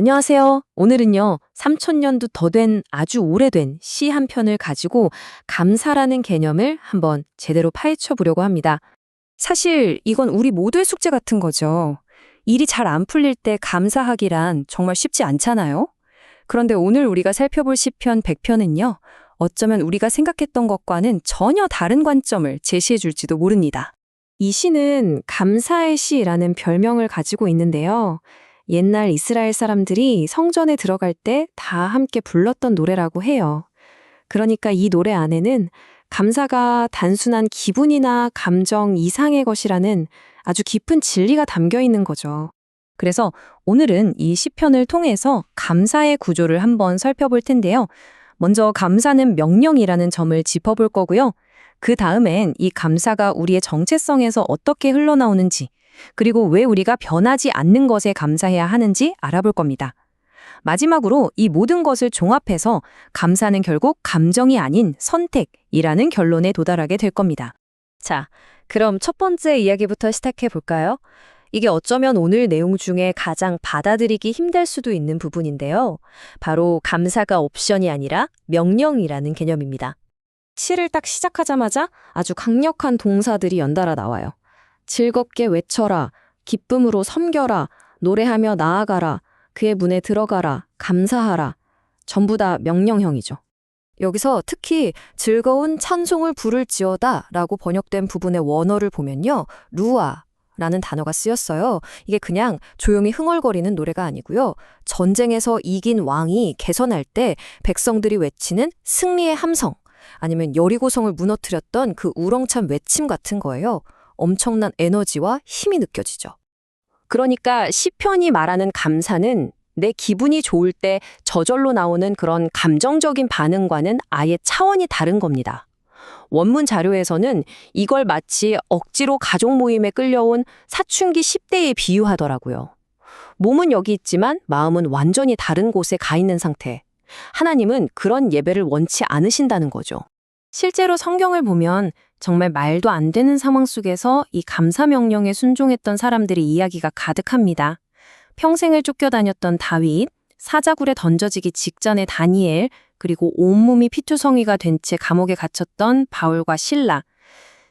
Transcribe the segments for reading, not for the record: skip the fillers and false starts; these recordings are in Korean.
안녕하세요. 오늘은요, 3000년도 더 된 아주 오래된 시 한 편을 가지고 감사라는 개념을 한번 제대로 파헤쳐 보려고 합니다. 사실 이건 우리 모두의 숙제 같은 거죠. 일이 잘 안 풀릴 때 감사하기란 정말 쉽지 않잖아요? 그런데 오늘 우리가 살펴볼 시편 100편은요, 어쩌면 우리가 생각했던 것과는 전혀 다른 관점을 제시해 줄지도 모릅니다. 이 시는 감사의 시라는 별명을 가지고 있는데요. 옛날 이스라엘 사람들이 성전에 들어갈 때 다 함께 불렀던 노래라고 해요. 그러니까 이 노래 안에는 감사가 단순한 기분이나 감정 이상의 것이라는 아주 깊은 진리가 담겨 있는 거죠. 그래서 오늘은 이 시편을 통해서 감사의 구조를 한번 살펴볼 텐데요. 먼저 감사는 명령이라는 점을 짚어볼 거고요. 그 다음엔 이 감사가 우리의 정체성에서 어떻게 흘러나오는지, 그리고 왜 우리가 변하지 않는 것에 감사해야 하는지 알아볼 겁니다. 마지막으로 이 모든 것을 종합해서 감사는 결국 감정이 아닌 선택이라는 결론에 도달하게 될 겁니다. 자, 그럼 첫 번째 이야기부터 시작해 볼까요? 이게 어쩌면 오늘 내용 중에 가장 받아들이기 힘들 수도 있는 부분인데요. 바로 감사가 옵션이 아니라 명령이라는 개념입니다. 시를 딱 시작하자마자 아주 강력한 동사들이 연달아 나와요. 즐겁게 외쳐라, 기쁨으로 섬겨라, 노래하며 나아가라, 그의 문에 들어가라, 감사하라. 전부 다 명령형이죠. 여기서 특히 즐거운 찬송을 부를지어다 라고 번역된 부분의 원어를 보면요. 루아라는 단어가 쓰였어요. 이게 그냥 조용히 흥얼거리는 노래가 아니고요. 전쟁에서 이긴 왕이 개선할 때 백성들이 외치는 승리의 함성, 아니면 여리고성을 무너뜨렸던 그 우렁찬 외침 같은 거예요. 엄청난 에너지와 힘이 느껴지죠. 그러니까 시편이 말하는 감사는 내 기분이 좋을 때 저절로 나오는 그런 감정적인 반응과는 아예 차원이 다른 겁니다. 원문 자료에서는 이걸 마치 억지로 가족 모임에 끌려온 사춘기 10대에 비유하더라고요. 몸은 여기 있지만 마음은 완전히 다른 곳에 가 있는 상태. 하나님은 그런 예배를 원치 않으신다는 거죠. 실제로 성경을 보면 정말 말도 안 되는 상황 속에서 이 감사 명령에 순종했던 사람들의 이야기가 가득합니다. 평생을 쫓겨다녔던 다윗, 사자굴에 던져지기 직전의 다니엘, 그리고 온몸이 피투성이가 된 채 감옥에 갇혔던 바울과 실라.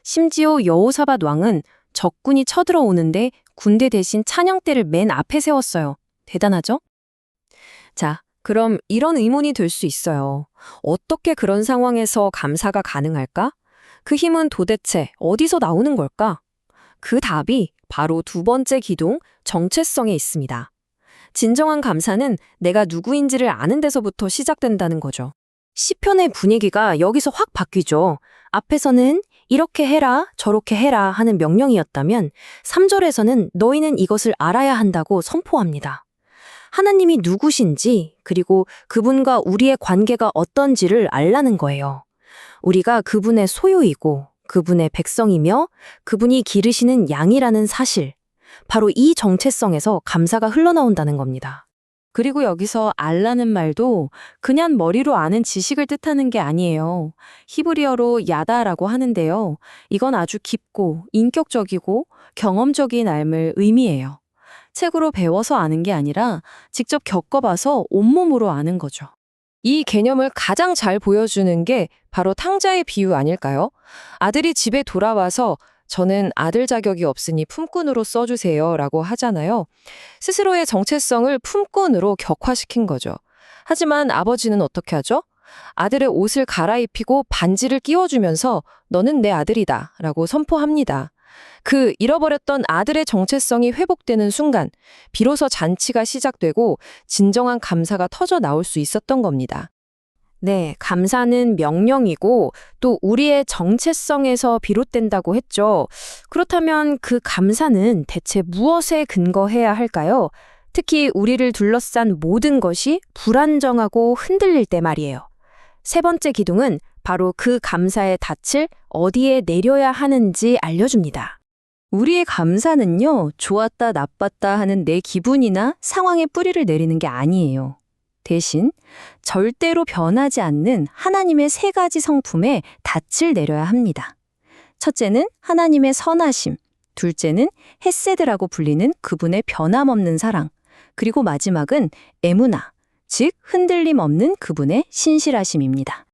심지어 여호사밧 왕은 적군이 쳐들어오는데 군대 대신 찬양대를 맨 앞에 세웠어요. 대단하죠? 자, 그럼 이런 의문이 들 수 있어요. 어떻게 그런 상황에서 감사가 가능할까? 그 힘은 도대체 어디서 나오는 걸까? 그 답이 바로 두 번째 기둥, 정체성에 있습니다. 진정한 감사는 내가 누구인지를 아는 데서부터 시작된다는 거죠. 시편의 분위기가 여기서 확 바뀌죠. 앞에서는 이렇게 해라, 저렇게 해라 하는 명령이었다면 3절에서는 너희는 이것을 알아야 한다고 선포합니다. 하나님이 누구신지, 그리고 그분과 우리의 관계가 어떤지를 알라는 거예요. 우리가 그분의 소유이고 그분의 백성이며 그분이 기르시는 양이라는 사실, 바로 이 정체성에서 감사가 흘러나온다는 겁니다. 그리고 여기서 알라는 말도 그냥 머리로 아는 지식을 뜻하는 게 아니에요. 히브리어로 야다라고 하는데요. 이건 아주 깊고 인격적이고 경험적인 알을 의미해요. 책으로 배워서 아는 게 아니라 직접 겪어봐서 온몸으로 아는 거죠. 이 개념을 가장 잘 보여주는 게 바로 탕자의 비유 아닐까요? 아들이 집에 돌아와서 저는 아들 자격이 없으니 품꾼으로 써주세요 라고 하잖아요. 스스로의 정체성을 품꾼으로 격화시킨 거죠. 하지만 아버지는 어떻게 하죠? 아들의 옷을 갈아입히고 반지를 끼워주면서 너는 내 아들이다 라고 선포합니다. 그 잃어버렸던 아들의 정체성이 회복되는 순간 비로소 잔치가 시작되고 진정한 감사가 터져 나올 수 있었던 겁니다. 네, 감사는 명령이고 또 우리의 정체성에서 비롯된다고 했죠. 그렇다면 그 감사는 대체 무엇에 근거해야 할까요? 특히 우리를 둘러싼 모든 것이 불안정하고 흔들릴 때 말이에요. 세 번째 기둥은 바로 그 감사의 닻을 어디에 내려야 하는지 알려줍니다. 우리의 감사는요, 좋았다, 나빴다 하는 내 기분이나 상황에 뿌리를 내리는 게 아니에요. 대신 절대로 변하지 않는 하나님의 세 가지 성품에 닻을 내려야 합니다. 첫째는 하나님의 선하심, 둘째는 헤세드라고 불리는 그분의 변함없는 사랑, 그리고 마지막은 에무나, 즉 흔들림 없는 그분의 신실하심입니다.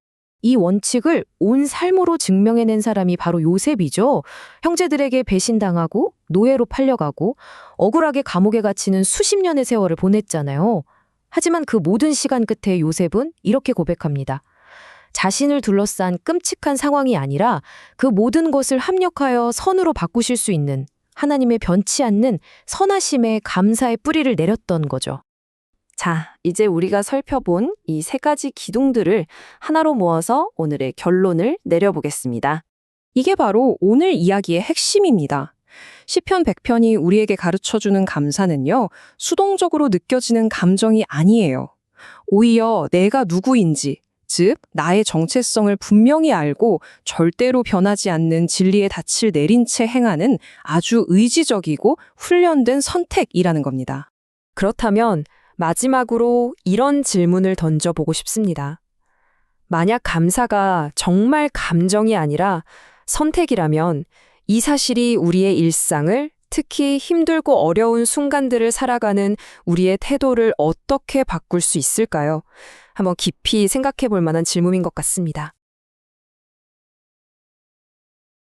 이 원칙을 온 삶으로 증명해낸 사람이 바로 요셉이죠. 형제들에게 배신당하고 노예로 팔려가고 억울하게 감옥에 갇히는 수십 년의 세월을 보냈잖아요. 하지만 그 모든 시간 끝에 요셉은 이렇게 고백합니다. 자신을 둘러싼 끔찍한 상황이 아니라 그 모든 것을 합력하여 선으로 바꾸실 수 있는 하나님의 변치 않는 선하심에 감사의 뿌리를 내렸던 거죠. 자, 이제 우리가 살펴본 이 세 가지 기둥들을 하나로 모아서 오늘의 결론을 내려보겠습니다. 이게 바로 오늘 이야기의 핵심입니다. 시편 100편이 우리에게 가르쳐주는 감사는요, 수동적으로 느껴지는 감정이 아니에요. 오히려 내가 누구인지, 즉 나의 정체성을 분명히 알고 절대로 변하지 않는 진리의 닻을 내린 채 행하는 아주 의지적이고 훈련된 선택이라는 겁니다. 그렇다면 마지막으로 이런 질문을 던져보고 싶습니다. 만약 감사가 정말 감정이 아니라 선택이라면 이 사실이 우리의 일상을, 특히 힘들고 어려운 순간들을 살아가는 우리의 태도를 어떻게 바꿀 수 있을까요? 한번 깊이 생각해 볼 만한 질문인 것 같습니다.